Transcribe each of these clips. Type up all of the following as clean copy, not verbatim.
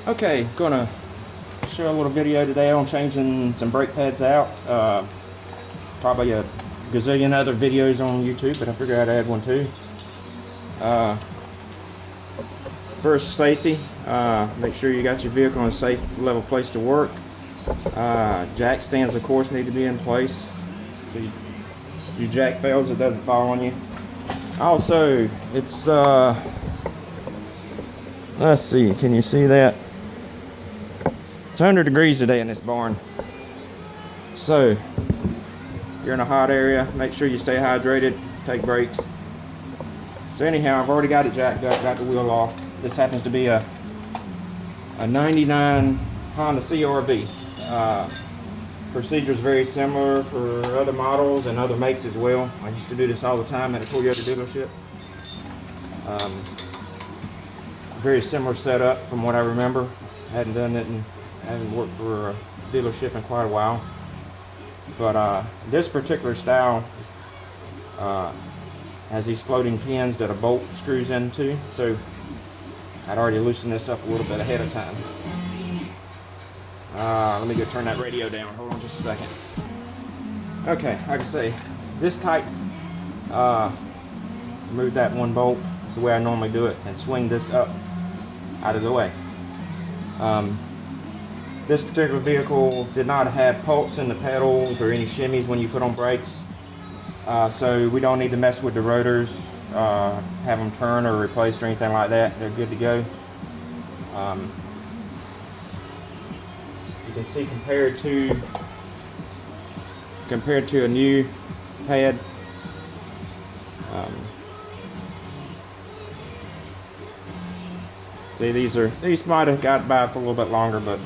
Okay, gonna show a little video today on changing some brake pads out. Probably a gazillion other videos on YouTube, but I figured I'd add one too. First, safety. Make sure you got your vehicle in a safe level place to work. Jack stands, of course, need to be in place. So your jack fails, it doesn't fall on you. Also, it's let's see, can you see that? It's 100 degrees today in this barn. So, you're in a hot area, make sure you stay hydrated, take breaks. So anyhow, I've already got it jacked up, got the wheel off. This happens to be a 99 Honda CRV. Procedure is very similar for other models and other makes as well. I used to do this all the time at a Toyota dealership. Very similar setup from what I remember. Hadn't done it and haven't worked for a dealership in quite a while. But this particular style has these floating pins that a bolt screws into. So I'd already loosened this up a little bit ahead of time. Let me go turn that radio down. Hold on just a second. Okay, like I say, this type, remove that one bolt. Is the way I normally do it, and swing this up out of the way. This particular vehicle did not have pulse in the pedals or any shimmies when you put on brakes, so we don't need to mess with the rotors, have them turn or replaced or anything like that. They're good to go. You can see compared to a new pad, see, these might have got by for a little bit longer, but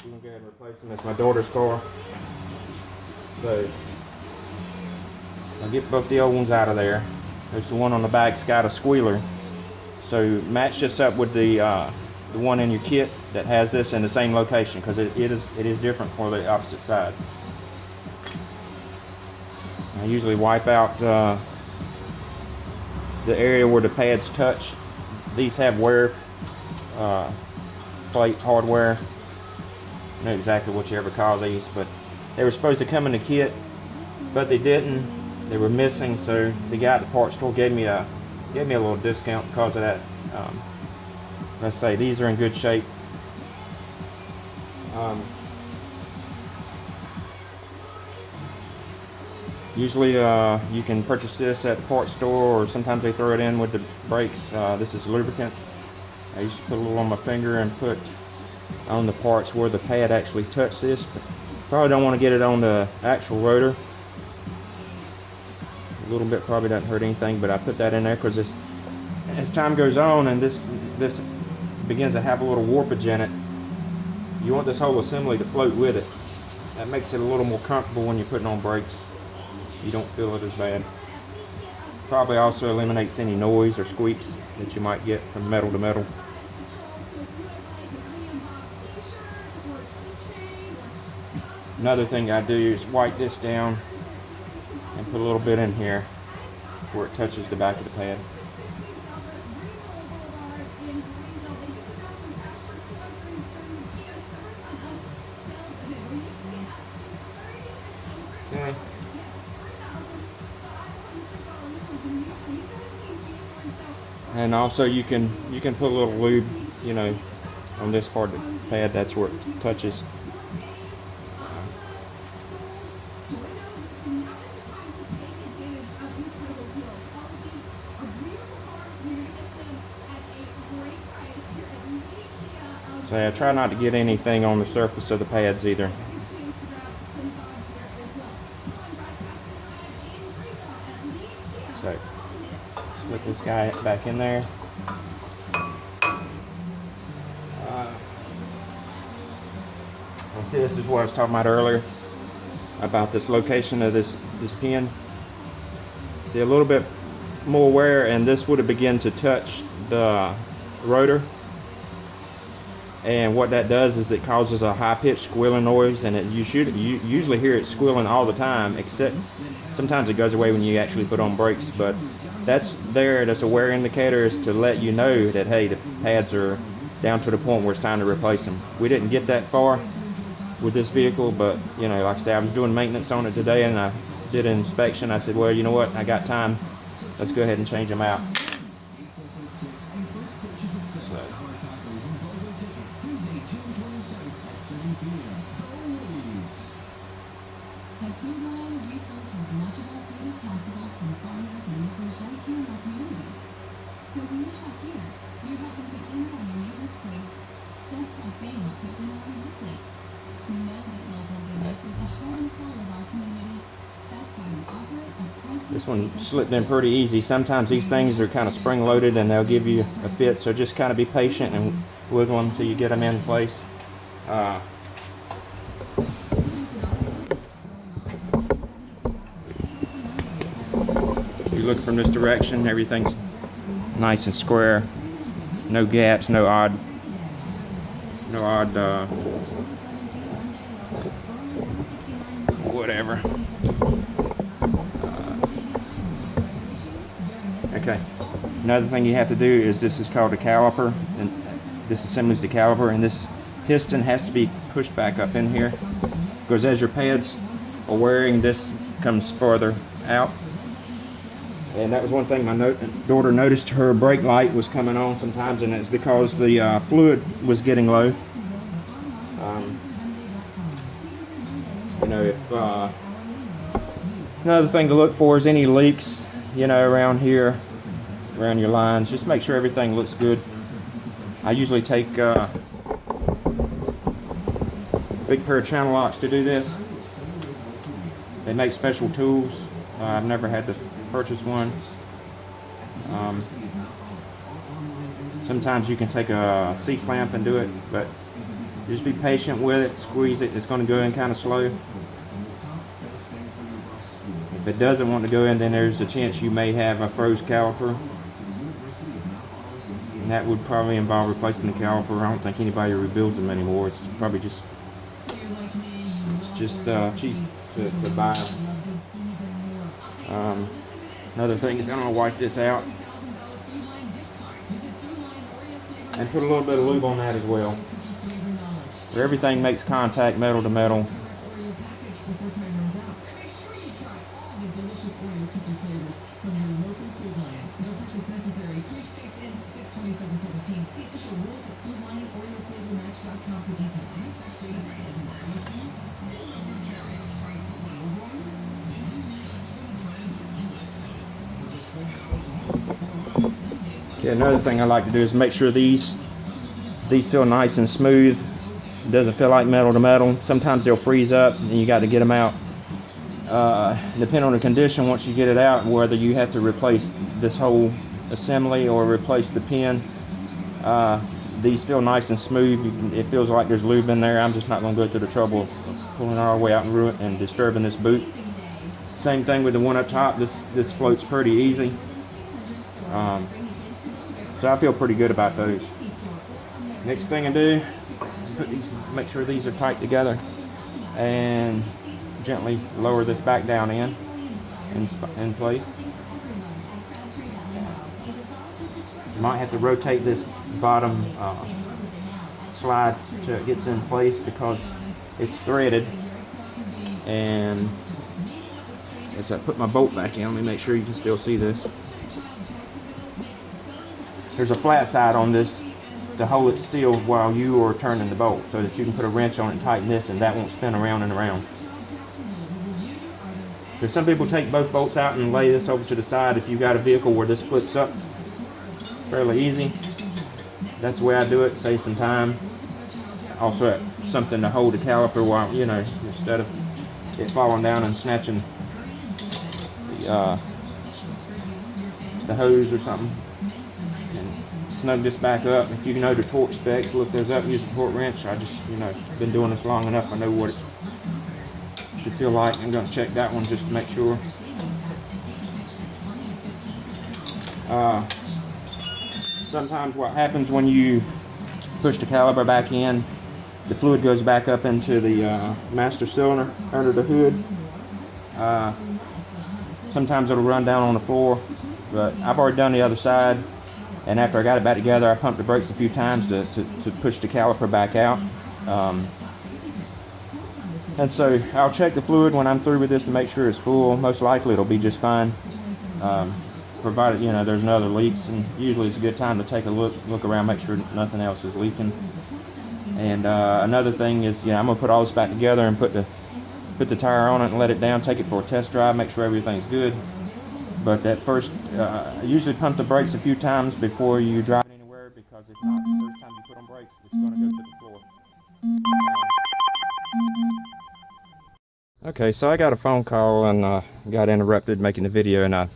I'm gonna go ahead and replace them. It's my daughter's car, so I'll get both the old ones out of there. There's the one on the back's got a squealer, so match this up with the one in your kit that has this in the same location, because it is different for the opposite side. I usually wipe out the area where the pads touch. These have wear plate hardware. I know exactly what you ever call these, but they were supposed to come in the kit, but they didn't. They were missing, so the guy at the parts store gave me a little discount because of that. Let's say these are in good shape. Usually you can purchase this at the parts store, or sometimes they throw it in with the brakes. This is lubricant. I used to put a little on my finger and put on the parts where the pad actually touched this. Probably don't want to get it on the actual rotor. A little bit probably doesn't hurt anything, but I put that in there because as time goes on and this begins to have a little warpage in it, you want this whole assembly to float with it. That makes it a little more comfortable when you're putting on brakes. You don't feel it as bad. Probably also eliminates any noise or squeaks that you might get from metal to metal. Another thing I do is wipe this down and put a little bit in here where it touches the back of the pad. Okay. And also you can put a little lube, you know, on this part of the pad. That's where it touches. So I try not to get anything on the surface of the pads either. So slip this guy back in there. See, this is what I was talking about earlier about this location of this pin. See, a little bit more wear and this would have begun to touch the rotor, and what that does is it causes a high-pitched squealing noise, and you usually hear it squealing all the time, except sometimes it goes away when you actually put on brakes. But that's a wear indicator, is to let you know that, hey, the pads are down to the point where it's time to replace them. We didn't get that far with this vehicle, but you know, like I said, I was doing maintenance on it today and I did an inspection. I said, well, you know what, I got time, let's go ahead and change them out. So. At Food Line, we source as much of our food as possible from farmers and workers right here in our communities. So when you shop here, you're helping put dinner on your neighbor's plates, just like they help put dinner on your plate. We know that local goodness is the heart and soul of our community. That's why we offer it at prices. This one slipped in pretty easy. Sometimes these things are kind of spring loaded and they'll give you a fit, so just kind of be patient and wiggle them until you get them in place. You look from this direction, everything's nice and square, no gaps, no odd whatever. Okay, another thing you have to do is, this is called a caliper, and this assembly is the caliper, and this piston has to be pushed back up in here because as your pads are wearing, this comes farther out. And that was one thing my daughter noticed. Her brake light was coming on sometimes, and it's because the fluid was getting low. You know, if another thing to look for is any leaks, you know, around here, around your lines. Just make sure everything looks good. I usually take a big pair of channel locks to do this. They make special tools. I've never had to purchase one. Sometimes you can take a C-clamp and do it, but just be patient with it, squeeze it. It's going to go in kind of slow. If it doesn't want to go in, then there's a chance you may have a froze caliper, and that would probably involve replacing the caliper. I don't think anybody rebuilds them anymore. It's probably just cheap to buy. Another thing is, I'm going to wipe this out and put a little bit of lube on that as well, where everything makes contact metal to metal. Okay, another thing I like to do is make sure these feel nice and smooth. It doesn't feel like metal to metal. Sometimes they'll freeze up and you got to get them out. Depending on the condition, once you get it out, whether you have to replace this whole assembly or replace the pin, these feel nice and smooth. It feels like there's lube in there. I'm just not going to go through the trouble of pulling it all the way out and disturbing this boot. Same thing with the one up top. This floats pretty easy. So I feel pretty good about those. Next thing I do, make sure these are tight together, and gently lower this back down in place. You might have to rotate this bottom slide till it gets in place because it's threaded. And as I put my bolt back in, let me make sure you can still see this. There's a flat side on this to hold it still while you are turning the bolt, so that you can put a wrench on it and tighten this, and that won't spin around and around. There's some people take both bolts out and lay this over to the side. If you've got a vehicle where this flips up fairly easy, that's the way I do it. Save some time. Also, something to hold the caliper while, you know, instead of it falling down and snatching the hose or something. Snug this back up. If you know the torque specs, look those up, use a torque wrench. I just, you know, been doing this long enough, I know what it should feel like. I'm going to check that one just to make sure. Sometimes what happens when you push the caliper back in, the fluid goes back up into the master cylinder under the hood. Sometimes it'll run down on the floor, but I've already done the other side. And after I got it back together, I pumped the brakes a few times to push the caliper back out. And so I'll check the fluid when I'm through with this to make sure it's full. Most likely it'll be just fine, provided there's no other leaks. And usually it's a good time to take a look around, make sure nothing else is leaking. And another thing is, I'm gonna put all this back together and put the tire on it and let it down, take it for a test drive, make sure everything's good. But that first, usually pump the brakes a few times before you drive it anywhere, because if not, the first time you put on brakes, it's gonna go to the floor. Okay, so I got a phone call and got interrupted making the video, and I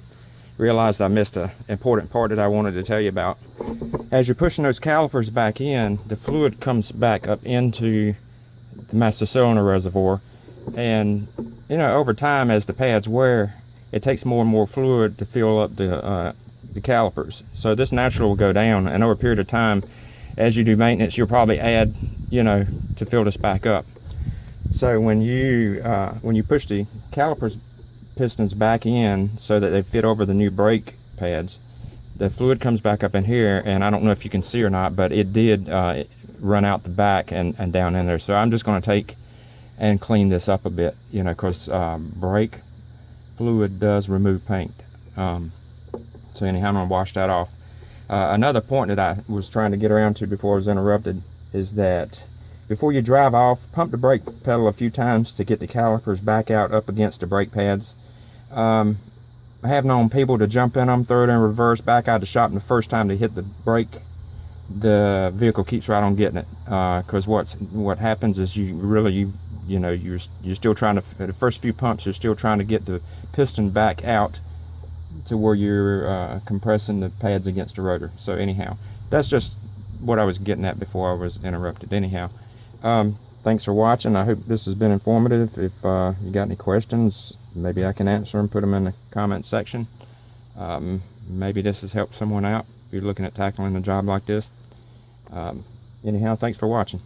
realized I missed an important part that I wanted to tell you about. As you're pushing those calipers back in, the fluid comes back up into the master cylinder reservoir, and over time, as the pads wear, it takes more and more fluid to fill up the calipers. So this naturally will go down, and over a period of time, as you do maintenance, you'll probably add to fill this back up. So when you push the calipers pistons back in so that they fit over the new brake pads, the fluid comes back up in here, and I don't know if you can see or not, but it did run out the back and down in there. So I'm just going to take and clean this up a bit, because brake fluid does remove paint. So anyhow, I'm going to wash that off. Another point that I was trying to get around to before I was interrupted is that before you drive off, pump the brake pedal a few times to get the calipers back out up against the brake pads. I have known people to jump in them, throw it in reverse, back out of the shop, and the first time they hit the brake, the vehicle keeps right on getting it. Because what happens is you're still trying to, the first few pumps, you're still trying to get the piston back out to where you're compressing the pads against the rotor. So anyhow, that's just what I was getting at before I was interrupted. Anyhow, thanks for watching. I hope this has been informative. If you got any questions, maybe I can answer them, put them in the comment section. Maybe this has helped someone out if you're looking at tackling a job like this. Anyhow, thanks for watching.